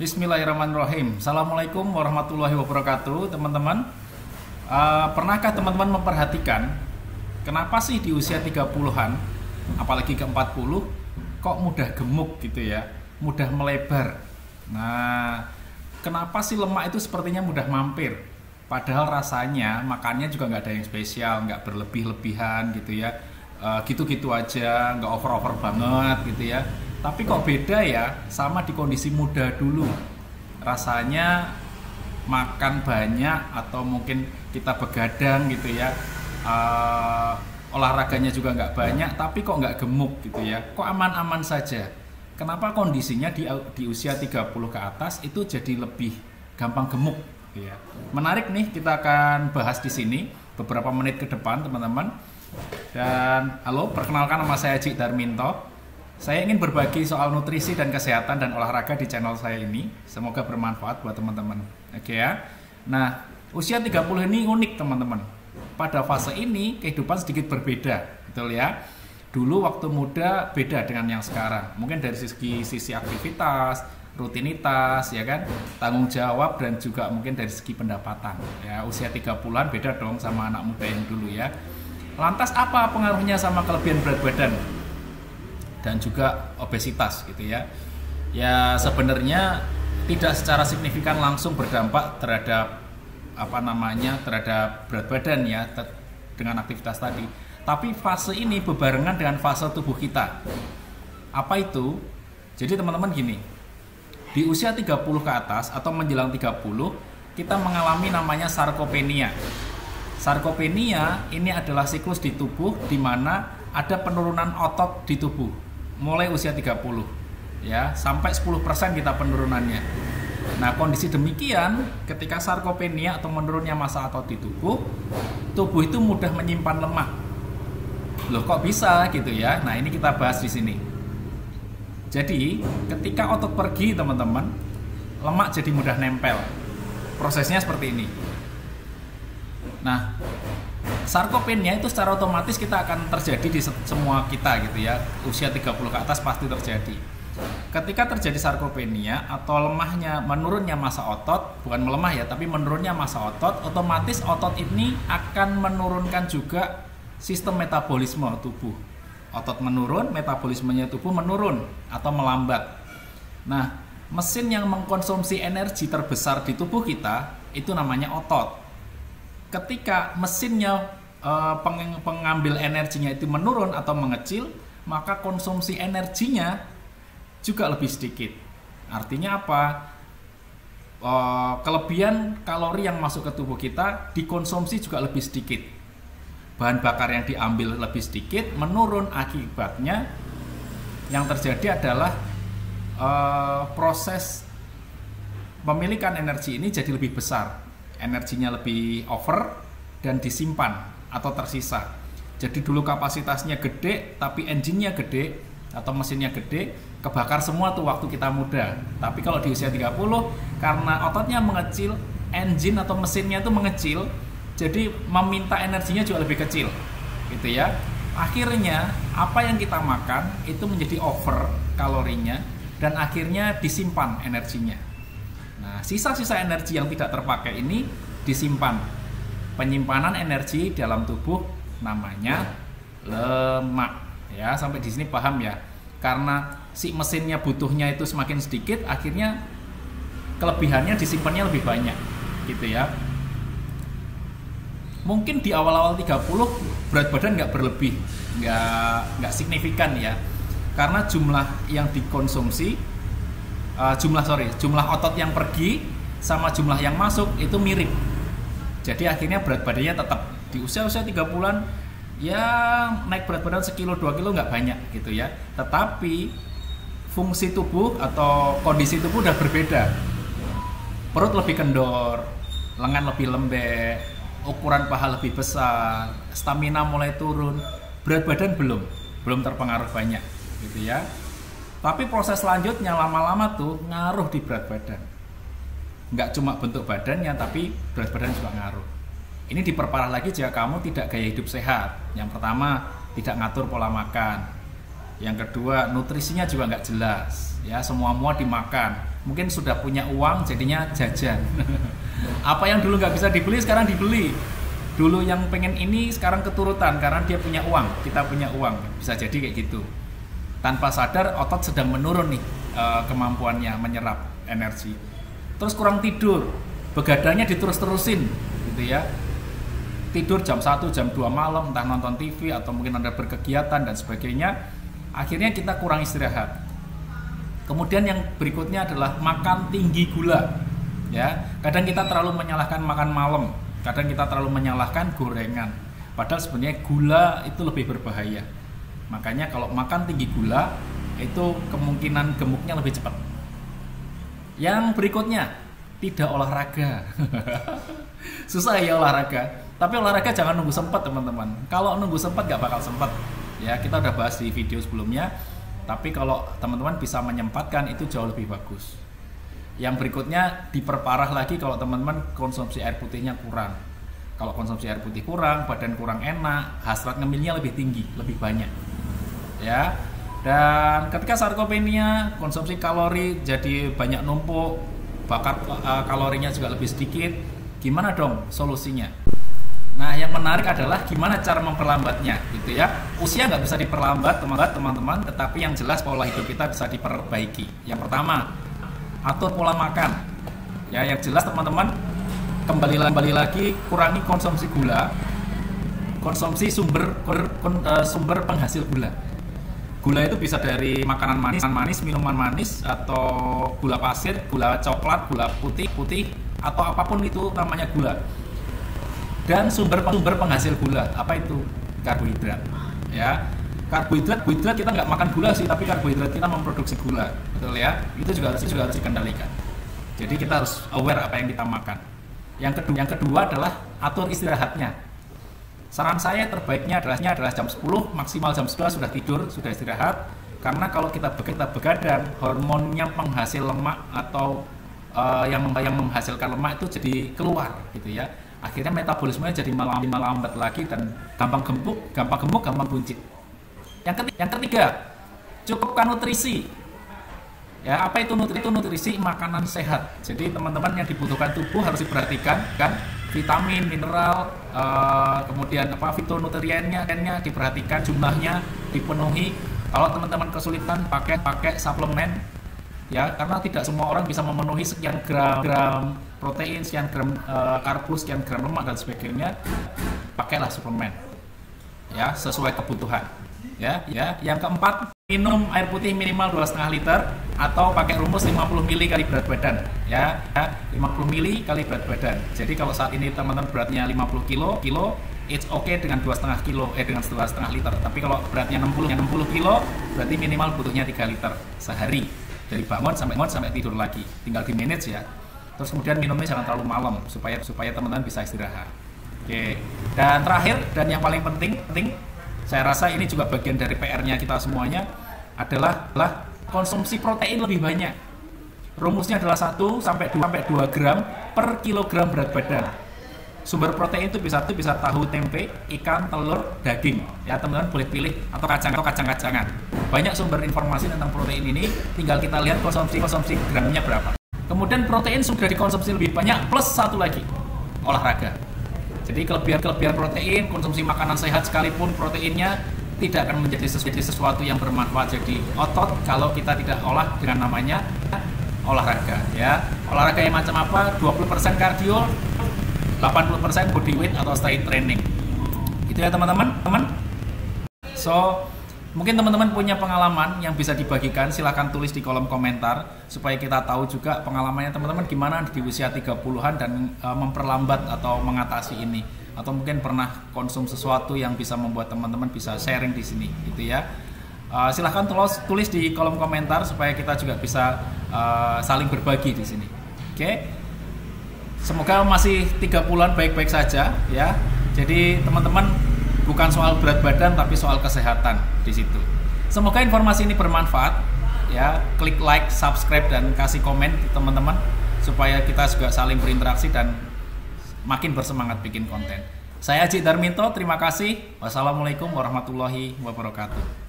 Bismillahirrahmanirrahim. Assalamualaikum warahmatullahi wabarakatuh, teman-teman. Pernahkah teman-teman memperhatikan kenapa sih di usia 30-an, apalagi ke 40, kok mudah gemuk gitu ya, mudah melebar. Nah, kenapa sih lemak itu sepertinya mudah mampir? Padahal rasanya makannya juga nggak ada yang spesial, nggak berlebih-lebihan gitu ya, gitu-gitu aja, nggak over-over banget gitu ya. Tapi kok beda ya sama di kondisi muda dulu. Rasanya makan banyak atau mungkin kita begadang gitu ya, olahraganya juga nggak banyak, tapi kok nggak gemuk gitu ya, kok aman-aman saja. Kenapa kondisinya di usia 30 ke atas itu jadi lebih gampang gemuk ya. Menarik nih, kita akan bahas di sini beberapa menit ke depan, teman-teman. Dan halo, perkenalkan, nama saya Cik Darminto. Saya ingin berbagi soal nutrisi dan kesehatan dan olahraga di channel saya ini. Semoga bermanfaat buat teman-teman. Oke ya. Nah, usia 30 ini unik, teman-teman. Pada fase ini kehidupan sedikit berbeda, betul ya. Dulu waktu muda beda dengan yang sekarang. Mungkin dari sisi aktivitas, rutinitas, ya kan, tanggung jawab, dan juga mungkin dari segi pendapatan. Ya, usia 30-an beda dong sama anak muda yang dulu ya. Lantas apa pengaruhnya sama kelebihan berat badan dan juga obesitas gitu ya? Ya sebenarnya tidak secara signifikan langsung berdampak terhadap terhadap berat badan ya dengan aktivitas tadi. Tapi fase ini bebarengan dengan fase tubuh kita. Apa itu? Jadi teman-teman gini, di usia 30 ke atas atau menjelang 30 kita mengalami namanya sarkopenia. Sarkopenia ini adalah siklus di tubuh di mana ada penurunan otot di tubuh mulai usia 30 ya, sampai 10% kita penurunannya. Nah, kondisi demikian ketika sarkopenia atau menurunnya massa otot di tubuh itu mudah menyimpan lemak. Loh, kok bisa gitu ya? Nah, ini kita bahas di sini. Jadi, ketika otot pergi, teman-teman, lemak jadi mudah nempel. Prosesnya seperti ini. Nah, sarkopenia itu secara otomatis kita akan terjadi di semua kita gitu ya. Usia 30 ke atas pasti terjadi. Ketika terjadi sarkopenia atau menurunnya massa otot, bukan melemah ya, tapi menurunnya massa otot, otomatis otot ini akan menurunkan juga sistem metabolisme tubuh. Otot menurun, metabolismenya tubuh menurun atau melambat. Nah, mesin yang mengkonsumsi energi terbesar di tubuh kita itu namanya otot. Ketika mesinnya pengambil energinya itu menurun atau mengecil, maka konsumsi energinya juga lebih sedikit. Artinya apa? Kelebihan kalori yang masuk ke tubuh kita dikonsumsi juga lebih sedikit. Bahan bakar yang diambil lebih sedikit, menurun. Akibatnya yang terjadi adalah proses pemilikan energi ini jadi lebih besar. Energinya lebih over dan disimpan atau tersisa. Jadi dulu kapasitasnya gede tapi engine-nya gede atau mesinnya gede, kebakar semua tuh waktu kita muda. Tapi kalau di usia 30 karena ototnya mengecil, engine atau mesinnya itu mengecil, jadi meminta energinya juga lebih kecil gitu ya. Akhirnya apa yang kita makan itu menjadi over kalorinya dan akhirnya disimpan energinya. Nah, sisa-sisa energi yang tidak terpakai ini disimpan. Penyimpanan energi dalam tubuh namanya lemak. Ya, sampai di sini paham ya? Karena si mesinnya butuhnya itu semakin sedikit, akhirnya kelebihannya disimpannya lebih banyak, gitu ya. Mungkin di awal-awal 30 berat badan nggak berlebih, nggak signifikan ya, karena jumlah yang dikonsumsi, jumlah otot yang pergi sama jumlah yang masuk itu mirip. Jadi akhirnya berat badannya tetap di usia-usia 30-an ya naik berat badan sekilo 2 kilo nggak banyak gitu ya. Tetapi fungsi tubuh atau kondisi tubuh udah berbeda. Perut lebih kendor, lengan lebih lembek, ukuran paha lebih besar, stamina mulai turun, berat badan belum terpengaruh banyak gitu ya. Tapi proses selanjutnya lama-lama tuh ngaruh di berat badan. Nggak cuma bentuk badannya, tapi berat badan juga ngaruh. Ini diperparah lagi jika kamu tidak gaya hidup sehat. Yang pertama, tidak ngatur pola makan. Yang kedua, nutrisinya juga nggak jelas. ya, semua dimakan. Mungkin sudah punya uang jadinya jajan. Apa yang dulu nggak bisa dibeli sekarang dibeli. Dulu yang pengen ini sekarang keturutan karena dia punya uang, kita punya uang, bisa jadi kayak gitu. Tanpa sadar otot sedang menurun nih kemampuannya menyerap energi. Terus kurang tidur, begadangnya diterus-terusin gitu ya. Tidur jam 1, jam 2 malam, entah nonton TV atau mungkin Anda berkegiatan dan sebagainya. Akhirnya kita kurang istirahat. Kemudian yang berikutnya adalah makan tinggi gula. Ya, kadang kita terlalu menyalahkan makan malam. Kadang kita terlalu menyalahkan gorengan, padahal sebenarnya gula itu lebih berbahaya. Makanya kalau makan tinggi gula, itu kemungkinan gemuknya lebih cepat. Yang berikutnya, tidak olahraga. Susah ya olahraga, tapi olahraga jangan nunggu sempat teman-teman. Kalau nunggu sempat gak bakal sempat. Ya, kita udah bahas di video sebelumnya, tapi kalau teman-teman bisa menyempatkan itu jauh lebih bagus. Yang berikutnya diperparah lagi kalau teman-teman konsumsi air putihnya kurang. Kalau konsumsi air putih kurang, badan kurang enak, hasrat ngemilnya lebih tinggi, lebih banyak. Ya. Dan ketika sarkopenia, konsumsi kalori jadi banyak numpuk, bakar kalorinya juga lebih sedikit. Gimana dong solusinya? Nah, yang menarik adalah gimana cara memperlambatnya, gitu ya. Usia nggak bisa diperlambat, teman-teman, tetapi yang jelas pola hidup kita bisa diperbaiki. Yang pertama, atur pola makan. Ya, yang jelas teman-teman kembali lagi kurangi konsumsi gula. Konsumsi sumber penghasil gula. Gula itu bisa dari makanan manis, minuman manis, atau gula pasir, gula coklat, gula putih atau apapun itu namanya gula. Dan sumber penghasil gula, apa itu? Karbohidrat. Ya. Karbohidrat kita nggak makan gula sih, tapi karbohidrat kita memproduksi gula, betul ya? Itu juga harus dikendalikan. Jadi kita harus aware apa yang kita makan. Yang kedua adalah atur istirahatnya. Saran saya terbaiknya adalah jam 10, maksimal jam 11 sudah tidur, sudah istirahat. Karena kalau kita begadang, hormonnya penghasil lemak atau yang menghasilkan lemak itu jadi keluar, gitu ya. Akhirnya metabolismenya jadi melambat lagi dan gampang gemuk, gampang buncit. Yang ketiga, cukupkan nutrisi. Ya, apa itu nutrisi? Itu nutrisi makanan sehat. Jadi teman-teman yang dibutuhkan tubuh harus diperhatikan, kan? Vitamin, mineral, kemudian fitonutriennya diperhatikan, jumlahnya dipenuhi. Kalau teman-teman kesulitan pakai suplemen, ya, karena tidak semua orang bisa memenuhi sekian gram protein, sekian gram karbo, sekian gram lemak dan sebagainya. Pakailah suplemen, ya, sesuai kebutuhan. Ya. Yang keempat, minum air putih minimal 2,5 liter atau pakai rumus 50 ml kali berat badan. Ya, 50 ml kali berat badan. Jadi kalau saat ini teman-teman beratnya 50 kilo, it's okay dengan 2,5 kilo, dengan 2,5 liter. Tapi kalau beratnya 60 kilo, berarti minimal butuhnya 3 liter sehari. Dari bangun sampai tidur lagi. Tinggal di manage ya. Terus kemudian minumnya jangan terlalu malam supaya teman-teman bisa istirahat. Oke. Dan terakhir dan yang paling penting, saya rasa ini juga bagian dari PR-nya kita semuanya adalah konsumsi protein lebih banyak. Rumusnya adalah 1 sampai 2 gram per kilogram berat badan. Sumber protein itu bisa tahu, tempe, ikan, telur, daging. Ya, teman-teman boleh pilih atau kacang-kacangan. Banyak sumber informasi tentang protein ini, tinggal kita lihat konsumsi gramnya berapa. Kemudian protein sudah dikonsumsi lebih banyak plus satu lagi, olahraga. Jadi kelebihan protein, konsumsi makanan sehat sekalipun proteinnya tidak akan menjadi sesuatu yang bermanfaat jadi otot kalau kita tidak olah dengan namanya olahraga, ya. Olahraga yang macam apa? 20% kardio, 80% body weight atau strength training. Gitu ya teman-teman. So, mungkin teman-teman punya pengalaman yang bisa dibagikan, silahkan tulis di kolom komentar supaya kita tahu juga pengalamannya teman-teman gimana di usia 30-an dan memperlambat atau mengatasi ini, atau mungkin pernah konsum sesuatu yang bisa membuat teman-teman bisa sharing di sini, gitu ya. Silahkan tulis di kolom komentar supaya kita juga bisa saling berbagi di sini. Oke. Semoga masih 30-an baik-baik saja ya. Jadi teman-teman bukan soal berat badan tapi soal kesehatan di situ. Semoga informasi ini bermanfaat ya. Klik like, subscribe dan kasih komen teman-teman supaya kita juga saling berinteraksi dan makin bersemangat bikin konten. Saya Haji Darminto, terima kasih. Wassalamualaikum warahmatullahi wabarakatuh.